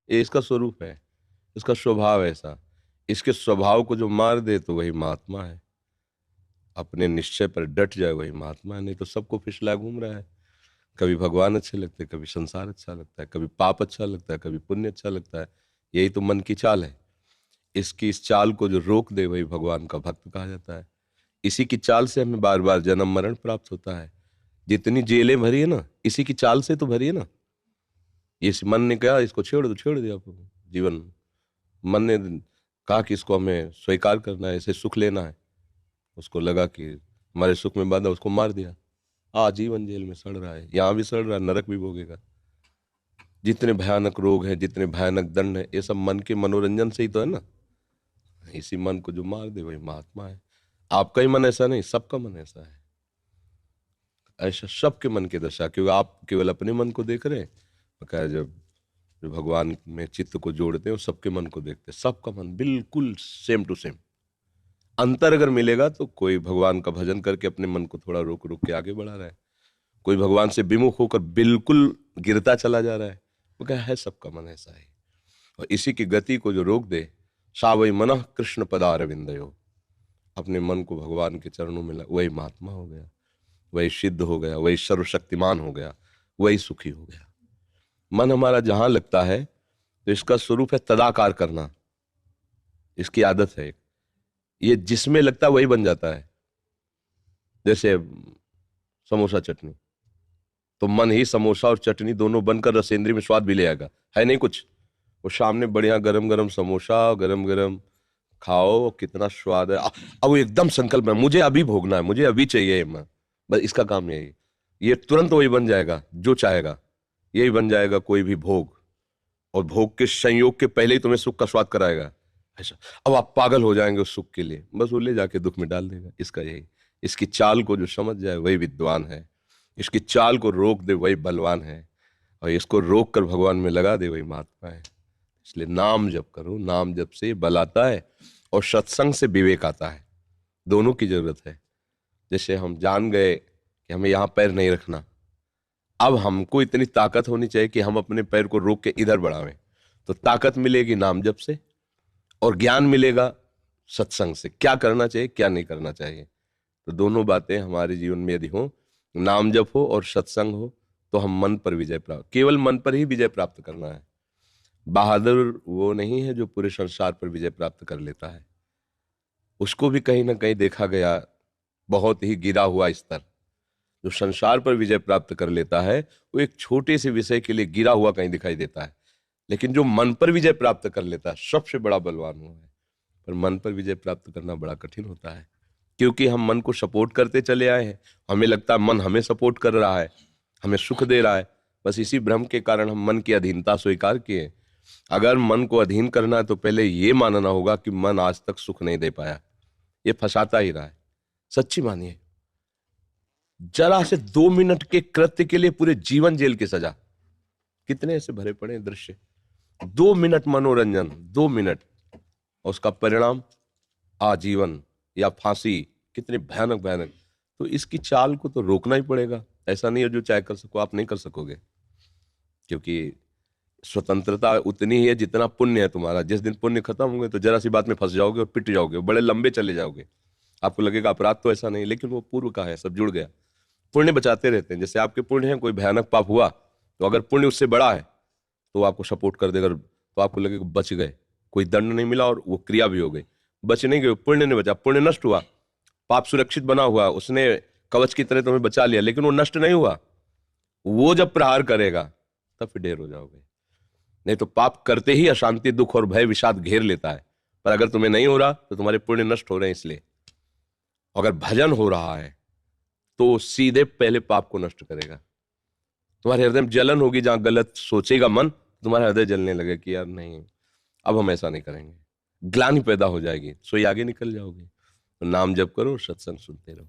ये इसका स्वरूप है, इसका स्वभाव ऐसा। इसके स्वभाव को जो मार दे तो वही महात्मा है। अपने निश्चय पर डट जाए वही महात्मा है, नहीं तो सबको फिसला घूम रहा है। कभी भगवान अच्छे लगते हैं, कभी संसार अच्छा लगता है, कभी पाप अच्छा लगता है, कभी पुण्य अच्छा लगता है। यही तो मन की चाल है। इसकी इस चाल को जो रोक दे वही भगवान का भक्त कहा जाता है। इसी की चाल से हमें बार बार जन्म मरण प्राप्त होता है। जितनी जेलें भरी है ना, इसी की चाल से तो भरी है ना। इस मन ने कहा इसको छेड़ दो, छेड़ दिया जीवन। मन ने कहा कि इसको हमें स्वीकार करना है, इसे सुख लेना है। उसको लगा कि हमारे सुख में बाधा, उसको मार दिया। आजीवन जेल में सड़ रहा है, यहाँ भी सड़ रहा है, नरक भी भोगेगा। जितने भयानक रोग हैं, जितने भयानक दंड है, ये सब मन के मनोरंजन से ही तो है ना। इसी मन को जो मार दे वही महात्मा है। आपका ही मन ऐसा नहीं, सबका मन ऐसा है। ऐसा सबके मन की दशा, क्योंकि आप केवल अपने मन को देख रहे हैं। बकाया जब जो भगवान में चित्त को जोड़ते हैं वो सबके मन को देखते हैं। सबका मन बिल्कुल सेम टू सेम। अंतर अगर मिलेगा तो कोई भगवान का भजन करके अपने मन को थोड़ा रोक रोक के आगे बढ़ा रहा है, कोई भगवान से विमुख होकर बिल्कुल गिरता चला जा रहा है। वो क्या है, सबका मन ऐसा है। और इसी की गति को जो रोक दे, सा वही मनः कृष्ण पदारविंदयो, अपने मन को भगवान के चरणों में वही महात्मा हो गया, वही सिद्ध हो गया, वही सर्वशक्तिमान हो गया, वही सुखी हो गया। मन हमारा जहां लगता है तो इसका स्वरूप है तदाकार करना। इसकी आदत है, ये जिसमें लगता है वही बन जाता है। जैसे समोसा चटनी, तो मन ही समोसा और चटनी दोनों बनकर रसेंद्री में स्वाद भी ले आएगा, है नहीं कुछ। वो सामने बढ़िया गरम गरम समोसा, गरम गरम खाओ, कितना स्वाद है। अब वो एकदम संकल्प है, मुझे अभी भोगना है, मुझे अभी चाहिए। मैं बस इसका काम यही, ये तुरंत वही बन जाएगा जो चाहेगा, यही बन जाएगा कोई भी भोग। और भोग के संयोग के पहले ही तुम्हें सुख का स्वाद कराएगा ऐसा। अब आप पागल हो जाएंगे उस सुख के लिए, बस वो ले जाके दुख में डाल देगा। इसका यही, इसकी चाल को जो समझ जाए वही विद्वान है, इसकी चाल को रोक दे वही बलवान है, और इसको रोक कर भगवान में लगा दे वही महात्मा है। इसलिए नाम जप करो, नाम जप से बल आता है और सत्संग से विवेक आता है। दोनों की जरूरत है। जैसे हम जान गए कि हमें यहाँ पैर नहीं रखना, अब हमको इतनी ताकत होनी चाहिए कि हम अपने पैर को रोक के इधर बढ़ावें। तो ताकत मिलेगी नाम जप से, और ज्ञान मिलेगा सत्संग से, क्या करना चाहिए क्या नहीं करना चाहिए। तो दोनों बातें हमारे जीवन में यदि हो, नाम जप हो और सत्संग हो, तो हम मन पर विजय प्राप्त, केवल मन पर ही विजय प्राप्त करना है। बहादुर वो नहीं है जो पूरे संसार पर विजय प्राप्त कर लेता है, उसको भी कहीं ना कहीं देखा गया बहुत ही गिरा हुआ स्तर। जो संसार पर विजय प्राप्त कर लेता है वो एक छोटे से विषय के लिए गिरा हुआ कहीं दिखाई देता है, लेकिन जो मन पर विजय प्राप्त कर लेता है सबसे बड़ा बलवान हुआ है। पर मन पर विजय प्राप्त करना बड़ा कठिन होता है, क्योंकि हम मन को सपोर्ट करते चले आए हैं। हमें लगता है मन हमें सपोर्ट कर रहा है, हमें सुख दे रहा है। बस इसी भ्रम के कारण हम मन की अधीनता स्वीकार किए। अगर मन को अधीन करना है तो पहले ये मानना होगा कि मन आज तक सुख नहीं दे पाया, ये फंसाता ही रहा है। सच्ची मानिए, जरा से 2 मिनट के कृत्य के लिए पूरे जीवन जेल की सजा, कितने ऐसे भरे पड़े हैं दृश्य। 2 मिनट मनोरंजन, 2 मिनट, और उसका परिणाम आजीवन या फांसी। कितने भयानक भयानक। तो इसकी चाल को तो रोकना ही पड़ेगा। ऐसा नहीं है जो चाहे कर सको, आप नहीं कर सकोगे, क्योंकि स्वतंत्रता उतनी ही है जितना पुण्य है तुम्हारा। जिस दिन पुण्य खत्म होंगे तो जरा सी बात में फंस जाओगे और पिट जाओगे, बड़े लंबे चले जाओगे। आपको लगेगा अपराध तो ऐसा नहीं, लेकिन वो पूर्व का है, सब जुड़ गया। पुण्य बचाते रहते हैं। जैसे आपके पुण्य है, कोई भयानक पाप हुआ तो अगर पुण्य उससे बड़ा है तो आपको सपोर्ट कर देगा, तो आपको लगेगा बच गए, कोई दंड नहीं मिला और वो क्रिया भी हो गई। बच नहीं गए, पुण्य नहीं बचा, पुण्य नष्ट हुआ। पाप सुरक्षित बना हुआ, उसने कवच की तरह तुम्हें बचा लिया, लेकिन वो नष्ट नहीं हुआ। वो जब प्रहार करेगा तब फिर ढेर हो जाओगे। नहीं तो पाप करते ही अशांति, दुख और भय विषाद घेर लेता है। पर अगर तुम्हें नहीं हो रहा तो तुम्हारे पुण्य नष्ट हो रहे हैं। इसलिए अगर भजन हो रहा है तो सीधे पहले पाप को नष्ट करेगा। तुम्हारे हृदय में जलन होगी, जहां गलत सोचेगा मन, तुम्हारा हृदय जलने लगे कि यार नहीं, अब हम ऐसा नहीं करेंगे। ग्लानि पैदा हो जाएगी, सो आगे निकल जाओगे। तो नाम जप करो, सत्संग सुनते रहो।